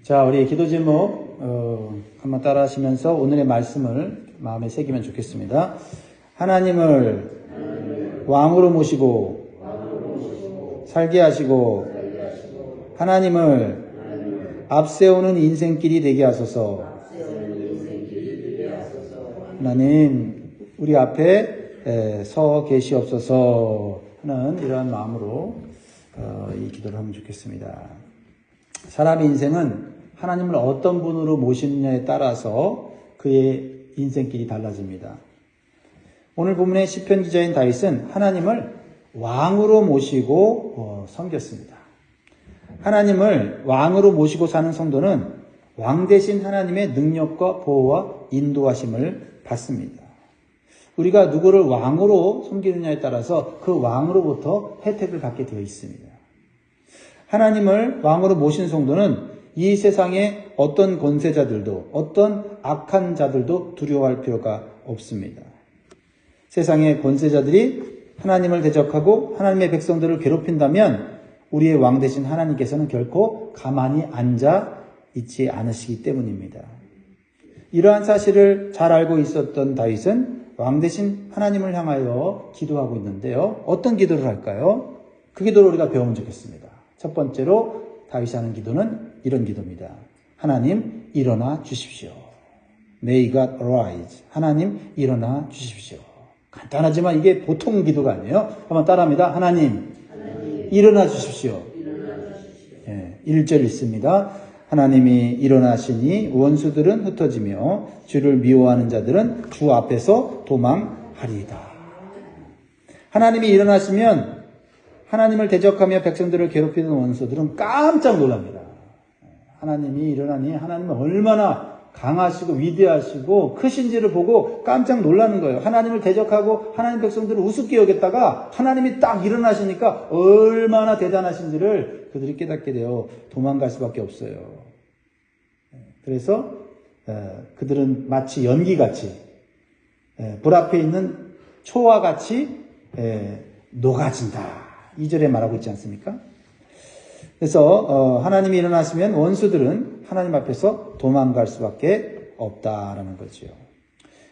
자, 우리 기도 제목 한번 따라 하시면서 오늘의 말씀을 마음에 새기면 좋겠습니다. 하나님을 왕으로 모시고 살게 하시고 하나님을 앞세우는 인생길이 되게 하소서. 하나님, 우리 앞에 서 계시옵소서 하는 이러한 마음으로 이 기도를 하면 좋겠습니다. 사람의 인생은 하나님을 어떤 분으로 모시느냐에 따라서 그의 인생길이 달라집니다. 오늘 본문의 시편 기자인 다윗은 하나님을 왕으로 모시고 섬겼습니다. 하나님을 왕으로 모시고 사는 성도는 왕 대신 하나님의 능력과 보호와 인도하심을 받습니다. 우리가 누구를 왕으로 섬기느냐에 따라서 그 왕으로부터 혜택을 받게 되어 있습니다. 하나님을 왕으로 모신 성도는 이 세상의 어떤 권세자들도 어떤 악한 자들도 두려워할 필요가 없습니다. 세상의 권세자들이 하나님을 대적하고 하나님의 백성들을 괴롭힌다면 우리의 왕 되신 하나님께서는 결코 가만히 앉아 있지 않으시기 때문입니다. 이러한 사실을 잘 알고 있었던 다윗은 왕 되신 하나님을 향하여 기도하고 있는데요. 어떤 기도를 할까요? 그 기도를 우리가 배우면 좋겠습니다. 첫 번째로 다윗이 하는 기도는 이런 기도입니다. 하나님, 일어나 주십시오. May God arise. 하나님, 일어나 주십시오. 간단하지만 이게 보통 기도가 아니에요. 한번 따라합니다. 하나님, 일어나 주십시오. 1절 읽습니다. 하나님이 일어나시니 원수들은 흩어지며 주를 미워하는 자들은 주 앞에서 도망하리이다. 하나님이 일어나시면 하나님을 대적하며 백성들을 괴롭히는 원수들은 깜짝 놀랍니다. 하나님이 일어나니 하나님은 얼마나 강하시고 위대하시고 크신지를 보고 깜짝 놀라는 거예요. 하나님을 대적하고 하나님 백성들을 우습게 여겼다가 하나님이 딱 일어나시니까 얼마나 대단하신지를 그들이 깨닫게 되어 도망갈 수밖에 없어요. 그래서 그들은 마치 연기같이 불 앞에 있는 초와 같이 녹아진다. 2절에 말하고 있지 않습니까? 그래서 하나님이 일어나시면 원수들은 하나님 앞에서 도망갈 수밖에 없다라는 거죠.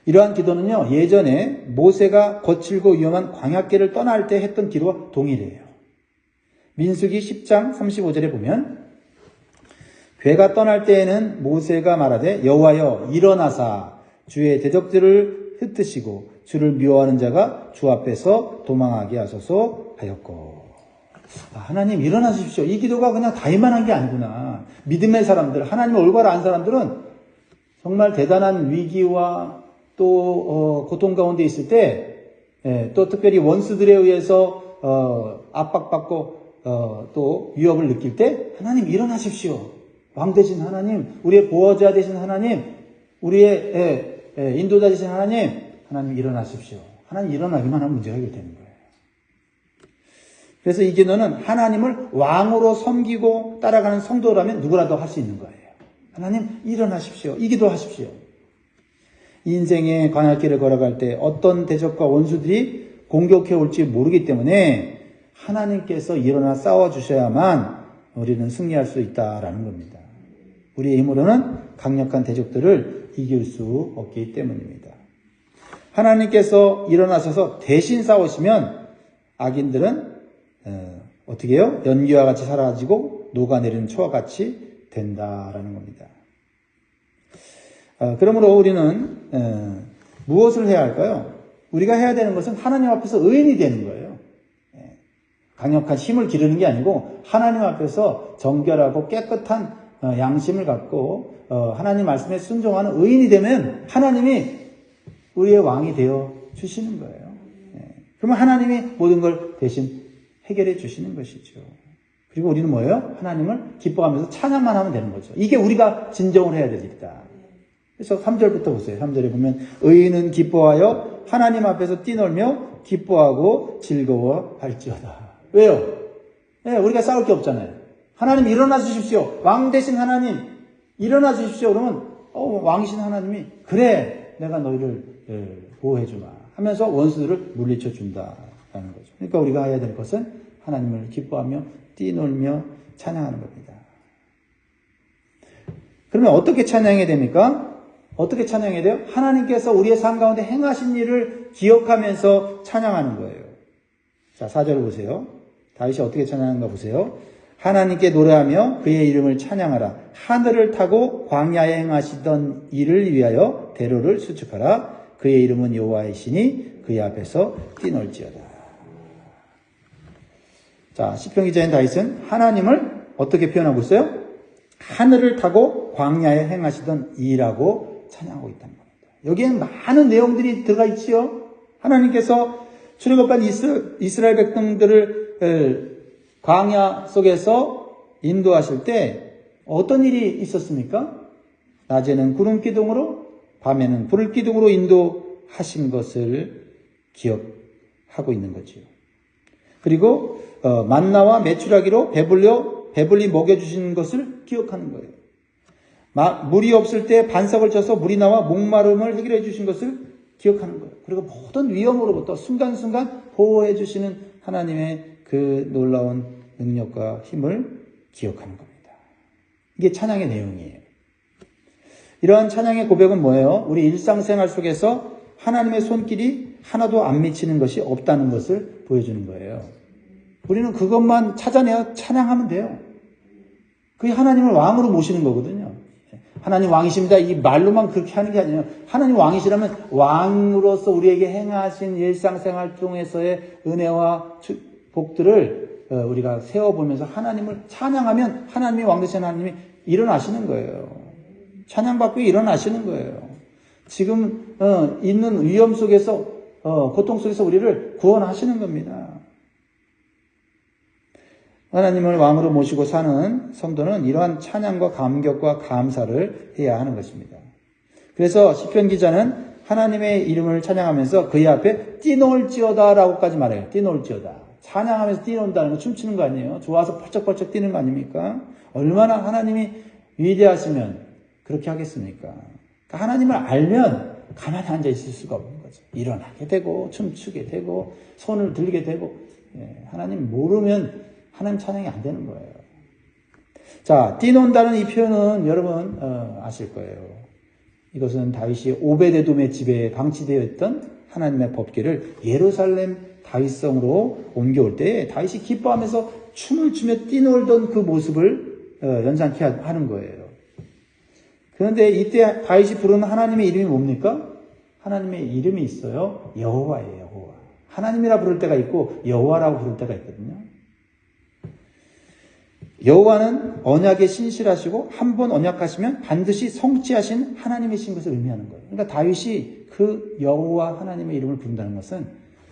이러한 기도는요, 예전에 모세가 거칠고 위험한 광야길을 떠날 때 했던 기도와 동일해요. 민수기 10장 35절에 보면 괴가 떠날 때에는 모세가 말하되 여호와여 일어나사 주의 대적들을 흩으시고 주를 미워하는 자가 주 앞에서 도망하게 하소서 하였고. 하나님 일어나십시오. 이 기도가 그냥 다윗만 한 게 아니구나. 믿음의 사람들, 하나님의 올바로 안 사람들은 정말 대단한 위기와 또 고통 가운데 있을 때 또 특별히 원수들에 의해서 압박받고 또 위협을 느낄 때 하나님 일어나십시오. 왕 되신 하나님, 우리의 보호자 되신 하나님, 우리의 인도자 되신 하나님 일어나십시오. 하나님 일어나기만 하면 문제가 해결되는 거예요. 그래서 이 기도는 하나님을 왕으로 섬기고 따라가는 성도라면 누구라도 할 수 있는 거예요. 하나님 일어나십시오. 이 기도하십시오. 인생의 광야길을 걸어갈 때 어떤 대적과 원수들이 공격해 올지 모르기 때문에 하나님께서 일어나 싸워주셔야만 우리는 승리할 수 있다라는 겁니다. 우리의 힘으로는 강력한 대적들을 이길 수 없기 때문입니다. 하나님께서 일어나셔서 대신 싸우시면 악인들은 어떻게 해요? 연기와 같이 사라지고 녹아내리는 초와 같이 된다라는 겁니다. 그러므로 우리는 무엇을 해야 할까요? 우리가 해야 되는 것은 하나님 앞에서 의인이 되는 거예요. 강력한 힘을 기르는 게 아니고 하나님 앞에서 정결하고 깨끗한 양심을 갖고 하나님 말씀에 순종하는 의인이 되면 하나님이 우리의 왕이 되어 주시는 거예요. 그러면 하나님이 모든 걸 대신 해결해 주시는 것이죠. 그리고 우리는 뭐예요? 하나님을 기뻐하면서 찬양만 하면 되는 거죠. 이게 우리가 진정을 해야 될 일이다. 그래서 3절부터 보세요. 3절에 보면 의인은 기뻐하여 하나님 앞에서 뛰놀며 기뻐하고 즐거워할지어다. 왜요? 우리가 싸울 게 없잖아요. 하나님 일어나 주십시오. 왕 되신 하나님 일어나 주십시오. 그러면 왕이신 하나님이 그래 내가 너희를 보호해 주마 하면서 원수들을 물리쳐 준다라는 거죠. 그러니까 우리가 해야 될 것은 하나님을 기뻐하며 뛰놀며 찬양하는 겁니다. 그러면 어떻게 찬양해야 됩니까? 어떻게 찬양해야 돼요? 하나님께서 우리의 삶 가운데 행하신 일을 기억하면서 찬양하는 거예요. 자, 4절 보세요. 다윗이 어떻게 찬양하는가 보세요. 하나님께 노래하며 그의 이름을 찬양하라. 하늘을 타고 광야에 행하시던 일을 위하여 대로를 수축하라. 그의 이름은 여호와이시니 그의 앞에서 뛰놀지어다. 자, 시편 기자인 다윗은 하나님을 어떻게 표현하고 있어요? 하늘을 타고 광야에 행하시던 일이라고 찬양하고 있다는 겁니다. 여기엔 많은 내용들이 들어가 있지요. 하나님께서 출애굽한 이스라엘 백성들을 광야 속에서 인도하실 때 어떤 일이 있었습니까? 낮에는 구름 기둥으로, 밤에는 불 기둥으로 인도하신 것을 기억하고 있는 거지요. 그리고 만나와 메추라기로 배불리 먹여주신 것을 기억하는 거예요. 물이 없을 때 반석을 쳐서 물이 나와 목마름을 해결해 주신 것을 기억하는 거예요. 그리고 모든 위험으로부터 순간순간 보호해 주시는 하나님의 그 놀라운 능력과 힘을 기억하는 겁니다. 이게 찬양의 내용이에요. 이러한 찬양의 고백은 뭐예요? 우리 일상생활 속에서 하나님의 손길이 하나도 안 미치는 것이 없다는 것을 보여주는 거예요. 우리는 그것만 찾아내어 찬양하면 돼요. 그게 하나님을 왕으로 모시는 거거든요. 하나님 왕이십니다. 이 말로만 그렇게 하는 게 아니에요. 하나님 왕이시라면 왕으로서 우리에게 행하신 일상생활 중에서의 은혜와 복들을 우리가 세워보면서 하나님을 찬양하면 하나님이 왕 되신 하나님이 일어나시는 거예요. 찬양받고 일어나시는 거예요. 지금 있는 위험 속에서 고통 속에서 우리를 구원하시는 겁니다. 하나님을 왕으로 모시고 사는 성도는 이러한 찬양과 감격과 감사를 해야 하는 것입니다. 그래서 시편 기자는 하나님의 이름을 찬양하면서 그의 앞에 뛰놀지어다 라고까지 말해요. 뛰놀지어다. 찬양하면서 뛰논다는 거 춤추는 거 아니에요. 좋아서 펄쩍펄쩍 뛰는 거 아닙니까? 얼마나 하나님이 위대하시면 그렇게 하겠습니까? 그러니까 하나님을 알면 가만히 앉아 있을 수가 없는 거죠. 일어나게 되고 춤추게 되고 손을 들게 되고 하나님 모르면 하나님 찬양이 안 되는 거예요. 자, 뛰논다는 이 표현은 여러분 아실 거예요. 이것은 다윗이 오베데돔의 집에 방치되어 있던 하나님의 법궤를 예루살렘 다윗성으로 옮겨올 때 다윗이 기뻐하면서 춤을 추며 뛰놀던 그 모습을 연상케 하는 거예요. 그런데 이때 다윗이 부르는 하나님의 이름이 뭡니까? 하나님의 이름이 있어요. 여호와예요. 여호와. 하나님이라 부를 때가 있고 여호와라고 부를 때가 있거든요. 여호와는 언약에 신실하시고 한 번 언약하시면 반드시 성취하신 하나님이신 것을 의미하는 거예요. 그러니까 다윗이 그 여호와 하나님의 이름을 부른다는 것은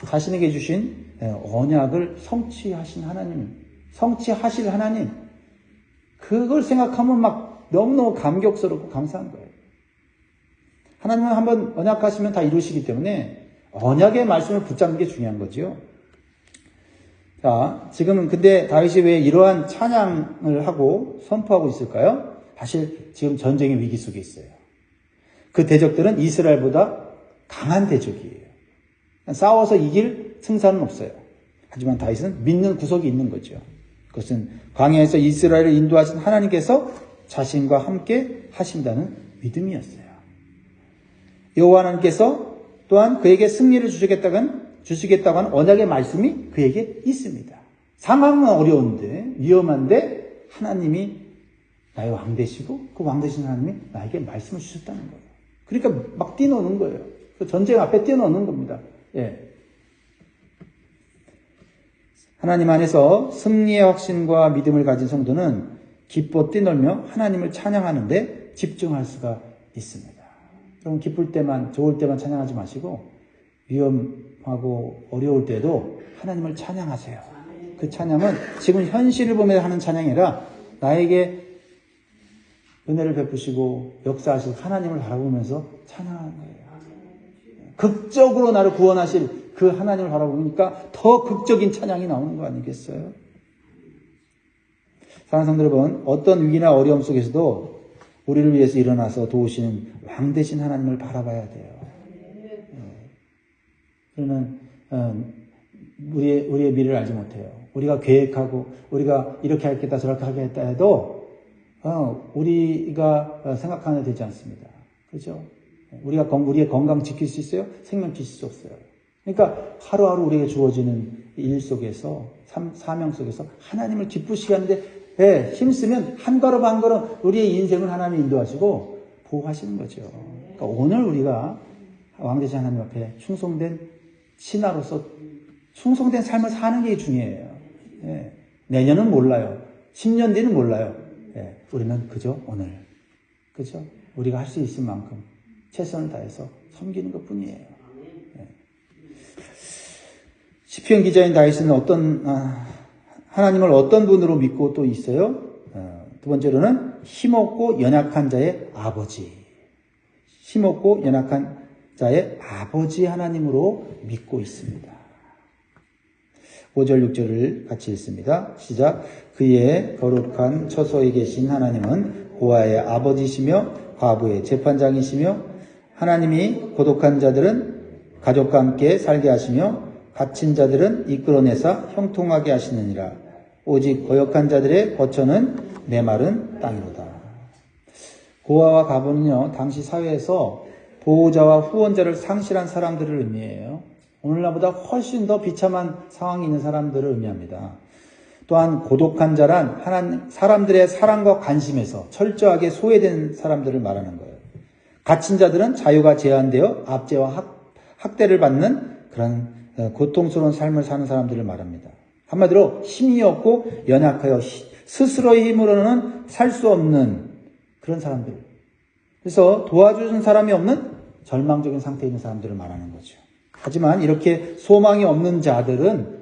자신에게 주신 언약을 성취하신 하나님, 성취하실 하나님, 그걸 생각하면 막 너무너무 감격스럽고 감사한 거예요. 하나님은 한번 언약하시면 다 이루시기 때문에 언약의 말씀을 붙잡는 게 중요한 거죠. 자, 지금은 근데 다윗이 왜 이러한 찬양을 하고 선포하고 있을까요? 사실 지금 전쟁의 위기 속에 있어요. 그 대적들은 이스라엘보다 강한 대적이에요. 싸워서 이길 승산은 없어요. 하지만 다윗은 믿는 구석이 있는 거죠. 그것은 광야에서 이스라엘을 인도하신 하나님께서 자신과 함께 하신다는 믿음이었어요. 여호와 하나님께서 또한 그에게 승리를 주시겠다고 하는 언약의 말씀이 그에게 있습니다. 상황은 어려운데 위험한데 하나님이 나의 왕 되시고 그 왕 되신 하나님이 나에게 말씀을 주셨다는 거예요. 그러니까 막 뛰노는 거예요. 그 전쟁 앞에 뛰노는 겁니다. 예. 하나님 안에서 승리의 확신과 믿음을 가진 성도는 기뻐 뛰놀며 하나님을 찬양하는데 집중할 수가 있습니다. 여러분 기쁠 때만 좋을 때만 찬양하지 마시고 위험하고 어려울 때도 하나님을 찬양하세요. 그 찬양은 지금 현실을 보면서 하는 찬양이 아니라 나에게 은혜를 베푸시고 역사하실 하나님을 바라보면서 찬양하는 거예요. 극적으로 나를 구원하실 그 하나님을 바라보니까 더 극적인 찬양이 나오는 거 아니겠어요? 사랑하는 성도 여러분, 어떤 위기나 어려움 속에서도 우리를 위해서 일어나서 도우시는 왕 되신 하나님을 바라봐야 돼요. 그러면 우리의 미래를 알지 못해요. 우리가 계획하고 우리가 이렇게 하겠다 저렇게 하겠다 해도 우리가 생각하면 되지 않습니다. 그죠? 우리의 건강 지킬 수 있어요? 생명 지킬 수 없어요. 그러니까 하루하루 우리에게 주어지는 일 속에서, 사명 속에서 하나님을 기쁘시게 하는데 힘쓰면 한 걸음 한 걸음 우리의 인생을 하나님이 인도하시고 보호하시는 거죠. 그러니까 오늘 우리가 왕되신 하나님 앞에 충성된 신하로서 충성된 삶을 사는 게 중요해요. 예. 내년은 몰라요. 10년 뒤는 몰라요. 예. 우리는 그저 오늘, 그죠? 우리가 할 수 있을 만큼 최선을 다해서 섬기는 것 뿐이에요. 예. 시편 기자인 다윗은 하나님을 어떤 분으로 믿고 또 있어요? 두 번째로는 힘없고 연약한 자의 아버지. 힘없고 연약한 자의 아버지 하나님으로 믿고 있습니다. 5절 6절을 같이 읽습니다. 시작. 그의 거룩한 처소에 계신 하나님은 고아의 아버지시며 과부의 재판장이시며 하나님이 고독한 자들은 가족과 함께 살게 하시며 갇힌 자들은 이끌어내사 형통하게 하시느니라. 오직 거역한 자들의 거처는 메마른 땅이로다. 고아와 과부는요, 당시 사회에서 보호자와 후원자를 상실한 사람들을 의미해요. 오늘날보다 훨씬 더 비참한 상황이 있는 사람들을 의미합니다. 또한 고독한 자란 사람들의 사랑과 관심에서 철저하게 소외된 사람들을 말하는 거예요. 갇힌 자들은 자유가 제한되어 압제와 학대를 받는 그런 고통스러운 삶을 사는 사람들을 말합니다. 한마디로 힘이 없고 연약하여 스스로의 힘으로는 살 수 없는 그런 사람들. 그래서 도와주는 사람이 없는 절망적인 상태에 있는 사람들을 말하는 거죠. 하지만 이렇게 소망이 없는 자들은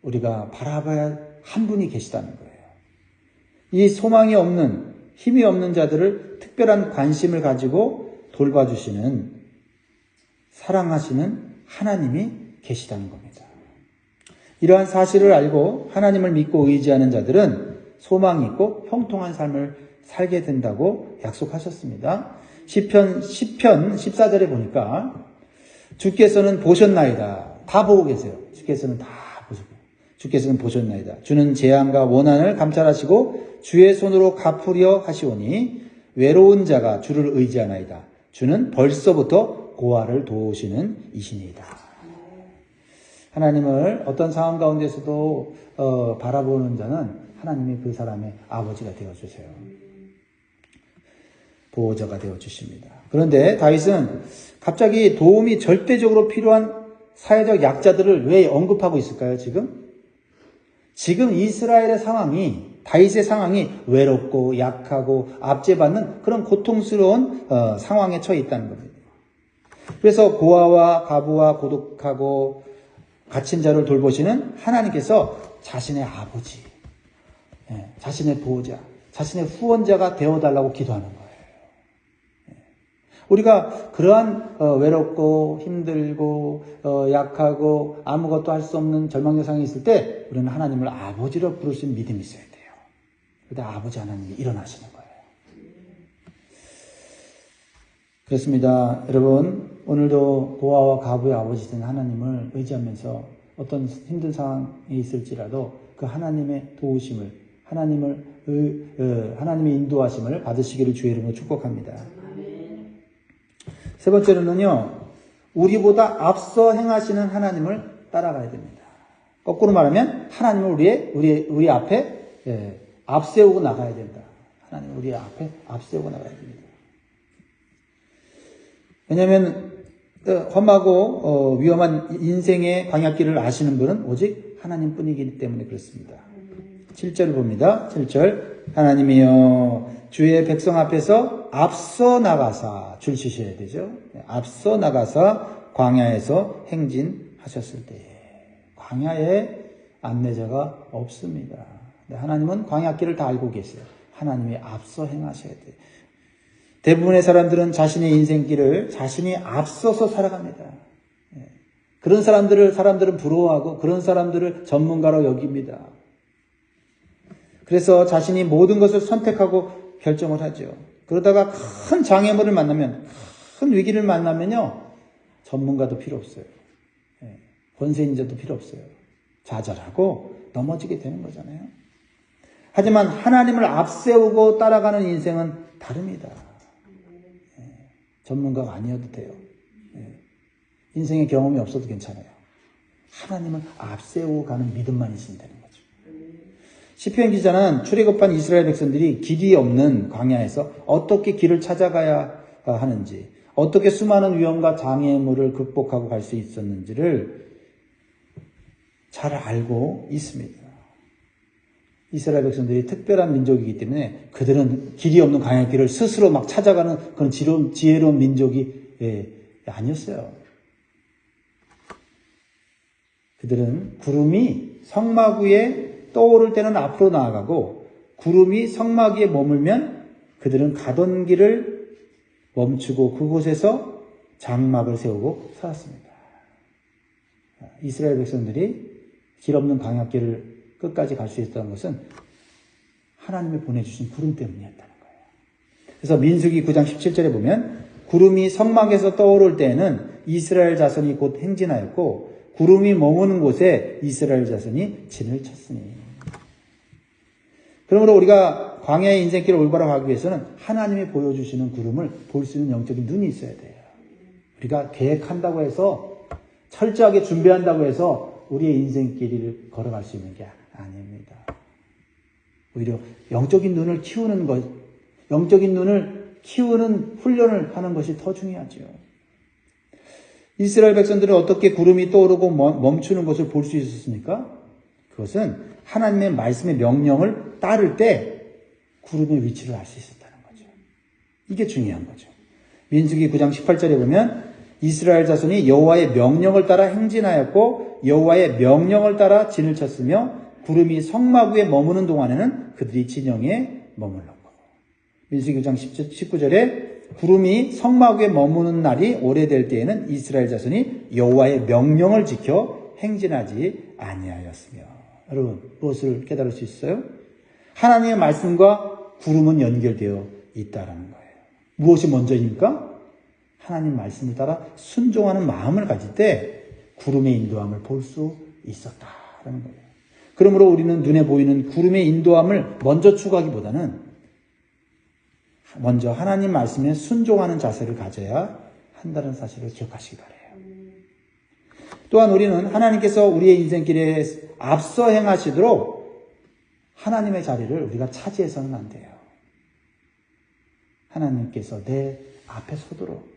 우리가 바라봐야 한 분이 계시다는 거예요. 이 소망이 없는, 힘이 없는 자들을 특별한 관심을 가지고 돌봐주시는, 사랑하시는 하나님이 계시다는 겁니다. 이러한 사실을 알고 하나님을 믿고 의지하는 자들은 소망이 있고 형통한 삶을 살게 된다고 약속하셨습니다. 시편 14절에 보니까 주께서는 보셨나이다. 다 보고 계세요. 주께서는 다 보시고. 주께서는 보셨나이다. 주는 재앙과 원한을 감찰하시고 주의 손으로 갚으려 하시오니 외로운 자가 주를 의지하나이다. 주는 벌써부터 고아를 도우시는 이신이다. 하나님을 어떤 상황 가운데서도 바라보는 자는 하나님이 그 사람의 아버지가 되어주세요. 보호자가 되어주십니다. 그런데 다윗은 갑자기 도움이 절대적으로 필요한 사회적 약자들을 왜 언급하고 있을까요, 지금? 지금 이스라엘의 상황이, 다윗의 상황이 외롭고 약하고 압제받는 그런 고통스러운 상황에 처해 있다는 겁니다. 그래서 고아와 과부와 고독하고 갇힌 자를 돌보시는 하나님께서 자신의 아버지, 자신의 보호자, 자신의 후원자가 되어달라고 기도하는 거예요. 우리가 그러한 외롭고 힘들고 약하고 아무것도 할 수 없는 절망의 상황이 있을 때 우리는 하나님을 아버지로 부를 수 있는 믿음이 있어야 돼요. 그런데 아버지 하나님이 일어나시는 거예요. 그렇습니다. 여러분, 오늘도 고아와 과부의 아버지 된 하나님을 의지하면서 어떤 힘든 상황이 있을지라도 그 하나님의 도우심을, 하나님의 인도하심을 받으시기를 주의 이름으로 축복합니다. 세 번째로는요, 우리보다 앞서 행하시는 하나님을 따라가야 됩니다. 거꾸로 말하면 하나님을 우리 앞에 앞세우고 나가야 된다. 하나님 우리 앞에 앞세우고 나가야 됩니다. 왜냐하면 험하고 위험한 인생의 광야길을 아시는 분은 오직 하나님뿐이기 때문에 그렇습니다. 7절을 봅니다. 7절 하나님이여 주의 백성 앞에서 앞서 나가사 줄 치셔야 되죠. 앞서 나가사 광야에서 행진하셨을 때에 광야에 안내자가 없습니다. 하나님은 광야길을 다 알고 계세요. 하나님이 앞서 행하셔야 돼요. 대부분의 사람들은 자신의 인생길을 자신이 앞서서 살아갑니다. 그런 사람들은 부러워하고 그런 사람들을 전문가로 여깁니다. 그래서 자신이 모든 것을 선택하고 결정을 하죠. 그러다가 큰 장애물을 만나면, 큰 위기를 만나면요, 전문가도 필요 없어요. 권세인자도 필요 없어요. 좌절하고 넘어지게 되는 거잖아요. 하지만 하나님을 앞세우고 따라가는 인생은 다릅니다. 전문가가 아니어도 돼요. 인생의 경험이 없어도 괜찮아요. 하나님을 앞세우고 가는 믿음만 있으면 되는 거죠. 시편 기자는 출애굽한 이스라엘 백성들이 길이 없는 광야에서 어떻게 길을 찾아가야 하는지, 어떻게 수많은 위험과 장애물을 극복하고 갈 수 있었는지를 잘 알고 있습니다. 이스라엘 백성들이 특별한 민족이기 때문에 그들은 길이 없는 광야길을 스스로 막 찾아가는 그런 지혜로운 민족이 아니었어요. 그들은 구름이 성막 위에 떠오를 때는 앞으로 나아가고 구름이 성막 위에 머물면 그들은 가던 길을 멈추고 그곳에서 장막을 세우고 살았습니다. 이스라엘 백성들이 길 없는 광야길을 끝까지 갈 수 있었던 것은 하나님이 보내주신 구름 때문이었다는 거예요. 그래서 민수기 9장 17절에 보면 구름이 성막에서 떠오를 때에는 이스라엘 자손이 곧 행진하였고 구름이 머무는 곳에 이스라엘 자손이 진을 쳤으니. 그러므로 우리가 광야의 인생길을 올바로 가기 위해서는 하나님이 보여주시는 구름을 볼 수 있는 영적인 눈이 있어야 돼요. 우리가 계획한다고 해서 철저하게 준비한다고 해서 우리의 인생길을 걸어갈 수 있는 게 아닙니다. 오히려 영적인 눈을 키우는 것, 영적인 눈을 키우는 훈련을 하는 것이 더 중요하죠. 이스라엘 백성들은 어떻게 구름이 떠오르고 멈추는 것을 볼 수 있었습니까? 그것은 하나님의 말씀의 명령을 따를 때 구름의 위치를 알 수 있었다는 거죠. 이게 중요한 거죠. 민수기 9장 18절에 보면 이스라엘 자손이 여호와의 명령을 따라 행진하였고 여호와의 명령을 따라 진을 쳤으며 구름이 성막 위에 머무는 동안에는 그들이 진영에 머물렀고. 민수기 9장 19절에 구름이 성막 위에 머무는 날이 오래될 때에는 이스라엘 자손이 여호와의 명령을 지켜 행진하지 아니하였으며. 여러분 무엇을 깨달을 수 있어요? 하나님의 말씀과 구름은 연결되어 있다라는 거예요. 무엇이 먼저입니까? 하나님 말씀을 따라 순종하는 마음을 가질 때 구름의 인도함을 볼 수 있었다라는 거예요. 그러므로 우리는 눈에 보이는 구름의 인도함을 먼저 추구하기보다는 먼저 하나님 말씀에 순종하는 자세를 가져야 한다는 사실을 기억하시기 바라요. 또한 우리는 하나님께서 우리의 인생길에 앞서 행하시도록 하나님의 자리를 우리가 차지해서는 안 돼요. 하나님께서 내 앞에 서도록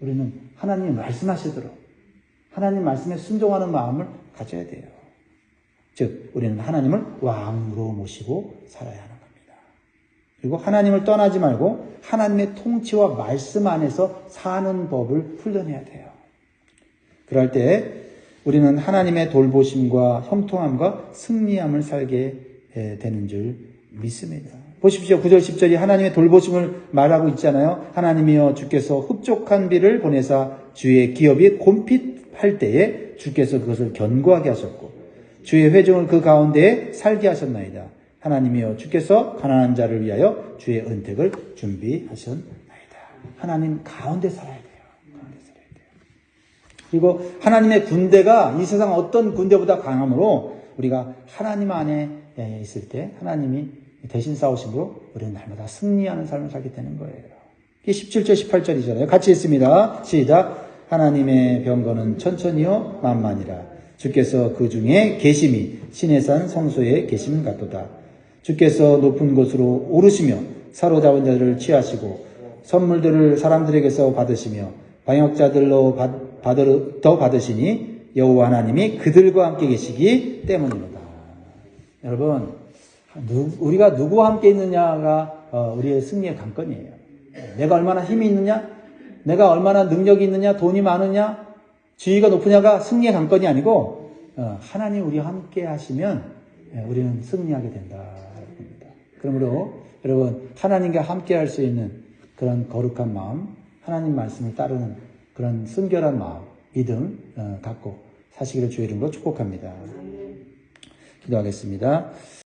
우리는 하나님이 말씀하시도록 하나님 말씀에 순종하는 마음을 가져야 돼요. 즉 우리는 하나님을 왕으로 모시고 살아야 하는 겁니다. 그리고 하나님을 떠나지 말고 하나님의 통치와 말씀 안에서 사는 법을 훈련해야 돼요. 그럴 때 우리는 하나님의 돌보심과 형통함과 승리함을 살게 되는 줄 믿습니다. 보십시오. 9절 10절이 하나님의 돌보심을 말하고 있잖아요. 하나님이여 주께서 흡족한 비를 보내사 주의 기업이 곰핍할 때에 주께서 그것을 견고하게 하셨고 주의 회중을 그 가운데에 살게 하셨나이다. 하나님이여 주께서 가난한 자를 위하여 주의 은택을 준비하셨나이다. 하나님 가운데 살아야 돼요. 가운데 살아야 돼요. 그리고 하나님의 군대가 이 세상 어떤 군대보다 강함으로 우리가 하나님 안에 있을 때 하나님이 대신 싸우심으로 우리는 날마다 승리하는 삶을 살게 되는 거예요. 이게 17절 18절이잖아요. 같이 읽습니다. 시작. 하나님의 병거는 천천히요 만만이라. 주께서 그 중에 계심이 시내산 성소에 계심 같도다. 주께서 높은 곳으로 오르시며 사로잡은 자들을 취하시고 선물들을 사람들에게서 받으시며 방역자들로 더 받으시니 여호와 하나님이 그들과 함께 계시기 때문이로다. 여러분 우리가 누구와 함께 있느냐가 우리의 승리의 관건이에요. 내가 얼마나 힘이 있느냐, 내가 얼마나 능력이 있느냐, 돈이 많으냐, 지위가 높으냐가 승리의 관건이 아니고 하나님 우리와 함께 하시면 우리는 승리하게 된다. 그러므로 여러분 하나님과 함께 할 수 있는 그런 거룩한 마음, 하나님 말씀을 따르는 그런 순결한 마음, 믿음 갖고 사시기를 주의 이름으로 축복합니다. 기도하겠습니다.